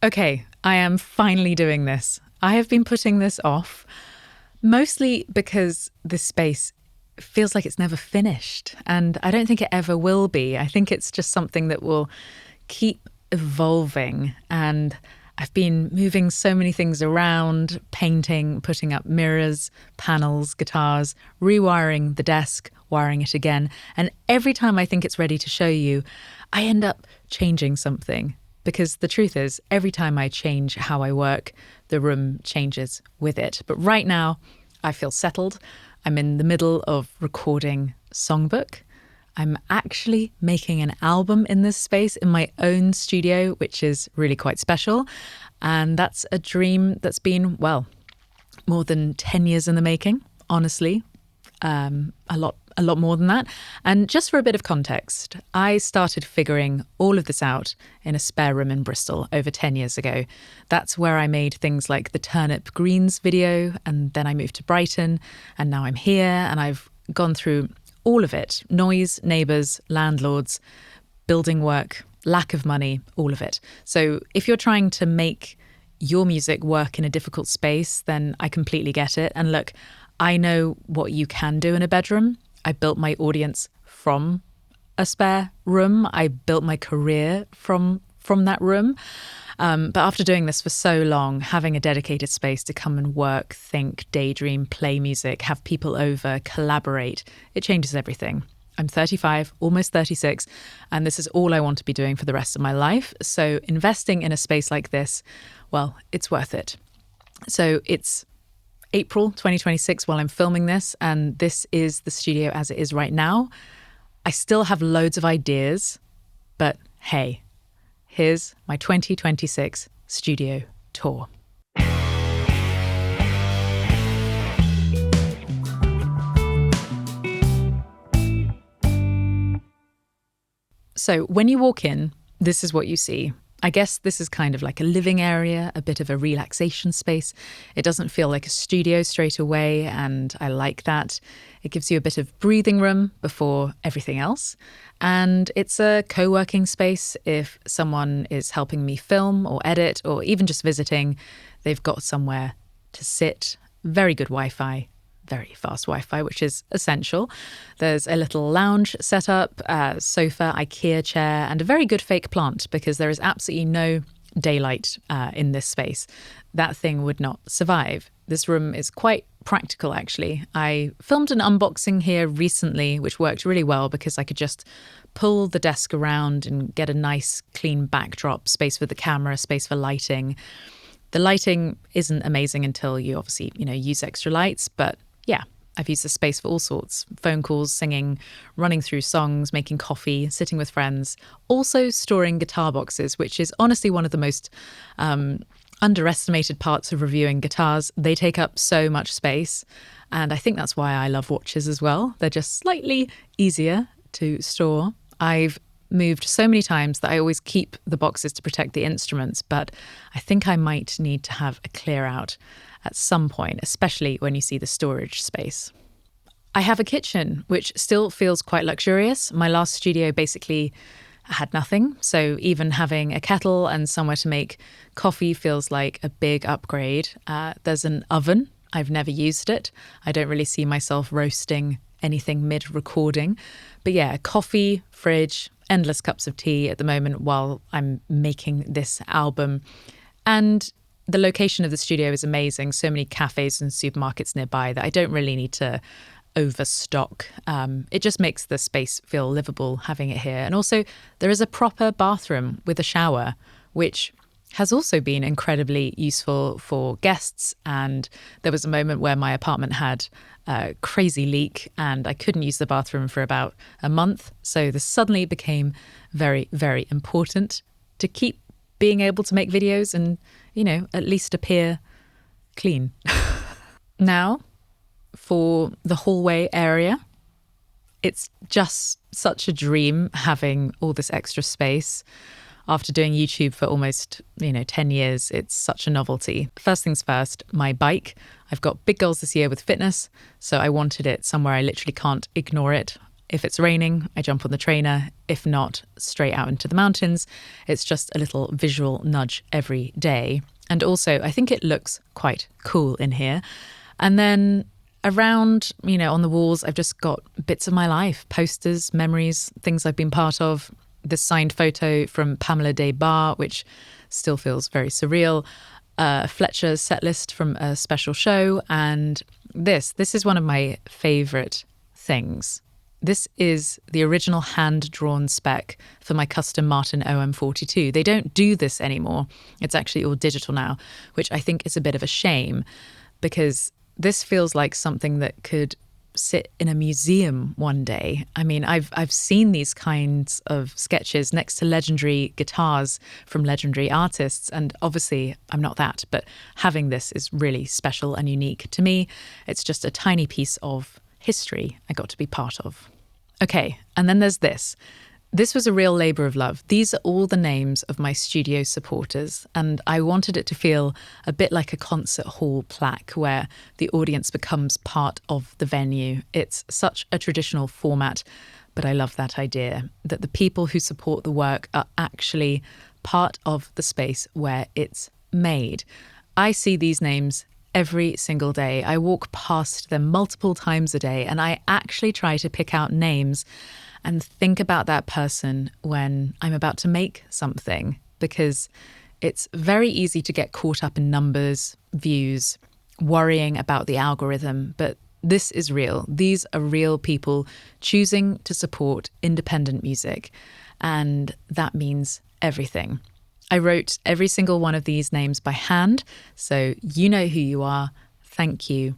Okay, I am finally doing this. I have been putting this off, mostly because this space feels like it's never finished, and I don't think it ever will be. I think it's just something that will keep evolving, and I've been moving so many things around, painting, putting up mirrors, panels, guitars, rewiring the desk, wiring it again, and every time I think it's ready to show you, I end up changing something. Because the truth is, every time I change how I work, the room changes with it. But right now, I feel settled. I'm in the middle of recording Songbook. I'm actually making an album in this space in my own studio, which is really quite special. And that's a dream that's been, well, more than 10 years in the making, honestly. A lot more than that. And just for a bit of context, I started figuring all of this out in a spare room in Bristol over 10 years ago. That's where I made things like the Turnip Greens video, and then I moved to Brighton, and now I'm here, and I've gone through all of it. Noise, neighbours, landlords, building work, lack of money, all of it. So if you're trying to make your music work in a difficult space, then I completely get it. And look, I know what you can do in a bedroom. I built my audience from a spare room. I built my career from that room. But after doing this for so long, having a dedicated space to come and work, think, daydream, play music, have people over, collaborate, it changes everything. I'm 35, almost 36, and this is all I want to be doing for the rest of my life. So investing in a space like this, well, it's worth it. So it's April 2026 while I'm filming this, and this is the studio as it is right now. I still have loads of ideas, but hey, here's my 2026 studio tour. So when you walk in, this is what you see. I guess this is kind of like a living area, a bit of a relaxation space. It doesn't feel like a studio straight away, and I like that. It gives you a bit of breathing room before everything else. And it's a co-working space. If someone is helping me film or edit or even just visiting, they've got somewhere to sit. Very good Wi-Fi. Very fast Wi-Fi, which is essential. There's a little lounge set up, a sofa, IKEA chair, and a very good fake plant because there is absolutely no daylight in this space. That thing would not survive. This room is quite practical, actually. I filmed an unboxing here recently, which worked really well because I could just pull the desk around and get a nice, clean backdrop, space for the camera, space for lighting. The lighting isn't amazing until you obviously, use extra lights, but yeah, I've used the space for all sorts. Phone calls, singing, running through songs, making coffee, sitting with friends. Also storing guitar boxes, which is honestly one of the most underestimated parts of reviewing guitars. They take up so much space. And I think that's why I love watches as well. They're just slightly easier to store. I've moved so many times that I always keep the boxes to protect the instruments, but I think I might need to have a clear out at some point, especially when you see the storage space. I have a kitchen, which still feels quite luxurious. My last studio basically had nothing, so even having a kettle and somewhere to make coffee feels like a big upgrade. There's an oven. I've never used it. I don't really see myself roasting anything mid-recording. But yeah, coffee, fridge, endless cups of tea at the moment while I'm making this album. And the location of the studio is amazing. So many cafes and supermarkets nearby that I don't really need to overstock. It just makes the space feel livable having it here. And also there is a proper bathroom with a shower, which has also been incredibly useful for guests. And there was a moment where my apartment had a crazy leak and I couldn't use the bathroom for about a month. So this suddenly became very, very important to keep being able to make videos and, at least appear clean. Now, for the hallway area, it's just such a dream having all this extra space. After doing YouTube for almost, 10 years, it's such a novelty. First things first, my bike. I've got big goals this year with fitness, so I wanted it somewhere I literally can't ignore it If it's raining, I jump on the trainer. If not, straight out into the mountains. It's just a little visual nudge every day. And also, I think it looks quite cool in here. And then around, on the walls, I've just got bits of my life, posters, memories, things I've been part of. This signed photo from Pamela Des Barres, which still feels very surreal. Fletcher's set list from a special show. And this is one of my favourite things. This is the original hand-drawn spec for my custom Martin OM42. They don't do this anymore. It's actually all digital now, which I think is a bit of a shame because this feels like something that could sit in a museum one day. I mean, I've seen these kinds of sketches next to legendary guitars from legendary artists, and obviously I'm not that, but having this is really special and unique to me. It's just a tiny piece of history I got to be part of. Okay, and then there's this. This was a real labour of love. These are all the names of my studio supporters, and I wanted it to feel a bit like a concert hall plaque where the audience becomes part of the venue. It's such a traditional format, but I love that idea, that the people who support the work are actually part of the space where it's made. I see these names every single day. I walk past them multiple times a day, and I actually try to pick out names and think about that person when I'm about to make something, because it's very easy to get caught up in numbers, views, worrying about the algorithm. But this is real. These are real people choosing to support independent music, and that means everything. I wrote every single one of these names by hand, so you know who you are. Thank you.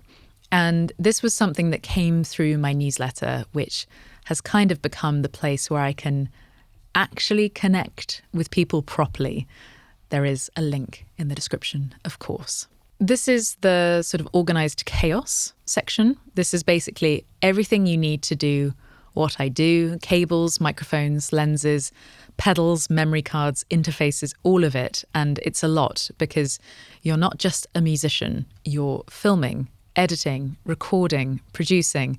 And this was something that came through my newsletter, which has kind of become the place where I can actually connect with people properly. There is a link in the description, of course. This is the sort of organised chaos section. This is basically everything you need to do what I do: cables, microphones, lenses, pedals, memory cards, interfaces, all of it. And it's a lot because you're not just a musician, you're filming, editing, recording, producing,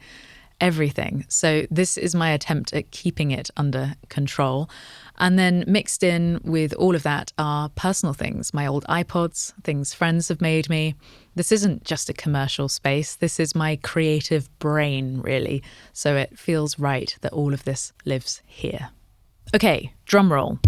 everything. So this is my attempt at keeping it under control. And then mixed in with all of that are personal things, my old iPods, things friends have made me. This isn't just a commercial space. This is my creative brain, really. So it feels right that all of this lives here. Okay, drum roll.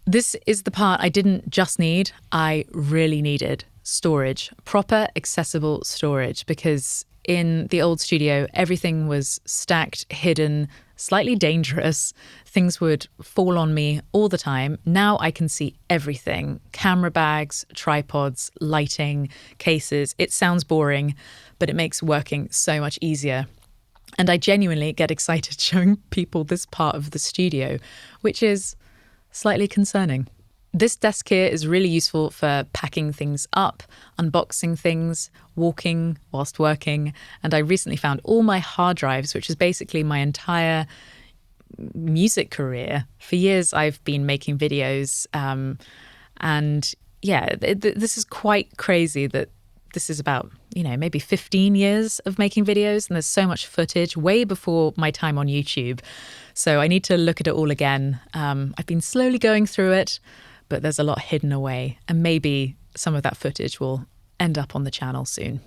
This is the part I didn't just need, I really needed. Storage, proper accessible storage, because in the old studio, everything was stacked, hidden, slightly dangerous. Things would fall on me all the time. Now I can see everything: camera bags, tripods, lighting, cases. It sounds boring, but it makes working so much easier. And I genuinely get excited showing people this part of the studio, which is slightly concerning. This desk here is really useful for packing things up, unboxing things, walking whilst working. And I recently found all my hard drives, which is basically my entire music career. For years, I've been making videos. This is quite crazy that this is about, maybe 15 years of making videos. And there's so much footage way before my time on YouTube. So I need to look at it all again. I've been slowly going through it, but there's a lot hidden away, and maybe some of that footage will end up on the channel soon.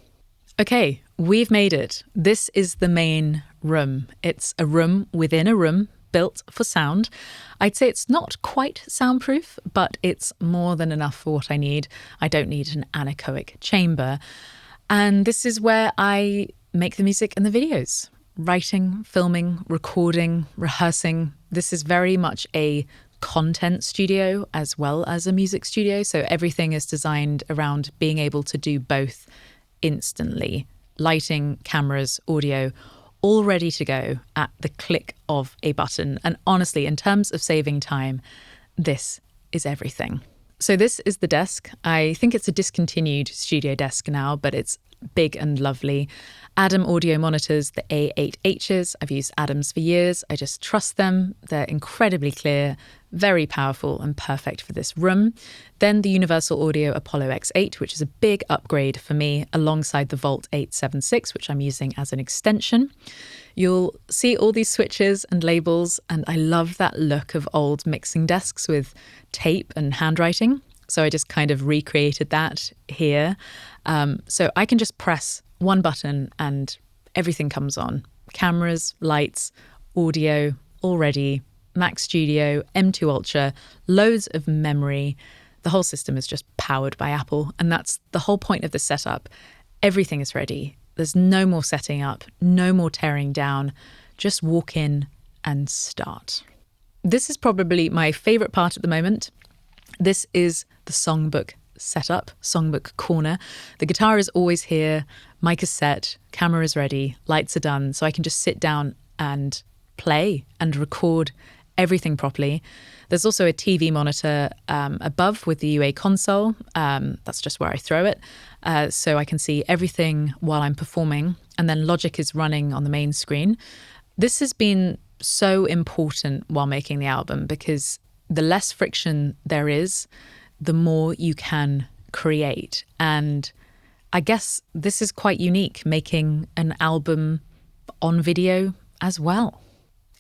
Okay, we've made it. This is the main room. It's a room within a room built for sound. I'd say it's not quite soundproof, but it's more than enough for what I need. I don't need an anechoic chamber. And this is where I make the music and the videos. Writing, filming, recording, rehearsing. This is very much a content studio as well as a music studio. So everything is designed around being able to do both instantly. Lighting, cameras, audio, all ready to go at the click of a button. And honestly, in terms of saving time, this is everything. So this is the desk. I think it's a discontinued studio desk now, but it's big and lovely. Adam audio monitors, the A8Hs. I've used Adams for years. I just trust them. They're incredibly clear, Very powerful and perfect for this room. Then the Universal Audio Apollo X8, which is a big upgrade for me, alongside the Volt 876, which I'm using as an extension. You'll see all these switches and labels, and I love that look of old mixing desks with tape and handwriting. So I just kind of recreated that here. So I can just press one button and everything comes on. Cameras, lights, audio, all ready. Mac Studio, M2 Ultra, loads of memory. The whole system is just powered by Apple, and that's the whole point of the setup. Everything is ready. There's no more setting up, no more tearing down. Just walk in and start. This is probably my favorite part at the moment. This is the songbook setup, songbook corner. The guitar is always here, mic is set, camera is ready, lights are done, so I can just sit down and play and record everything properly. There's also a TV monitor above with the UA console. That's just where I throw it. So I can see everything while I'm performing. And then Logic is running on the main screen. This has been so important while making the album because the less friction there is, the more you can create. And I guess this is quite unique, making an album on video as well.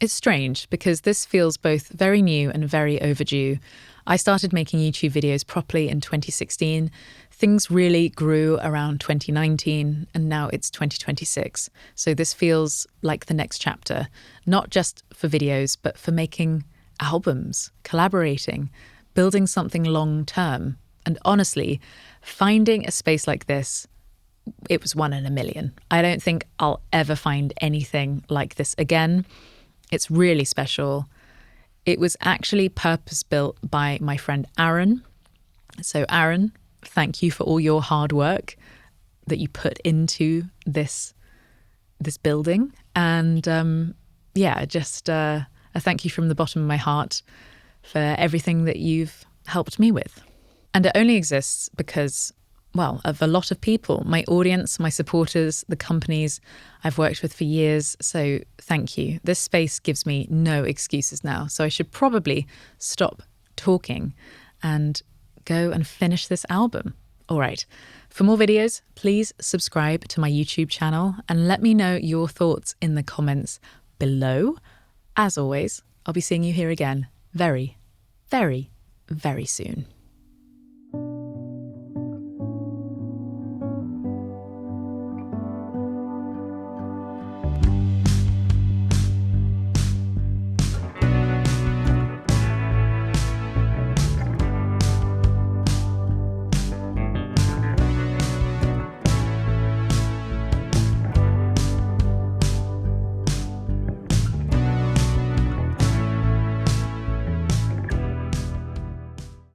It's strange because this feels both very new and very overdue. I started making YouTube videos properly in 2016. Things really grew around 2019 and now it's 2026. So this feels like the next chapter, not just for videos, but for making albums, collaborating, building something long term. And honestly, finding a space like this, it was one in a million. I don't think I'll ever find anything like this again. It's really special. It was actually purpose-built by my friend Aaron. So Aaron, thank you for all your hard work that you put into this building. And just a thank you from the bottom of my heart for everything that you've helped me with. And it only exists because, well, of a lot of people, my audience, my supporters, the companies I've worked with for years. So thank you. This space gives me no excuses now. So I should probably stop talking and go and finish this album. All right. For more videos, please subscribe to my YouTube channel and let me know your thoughts in the comments below. As always, I'll be seeing you here again very, very, very soon.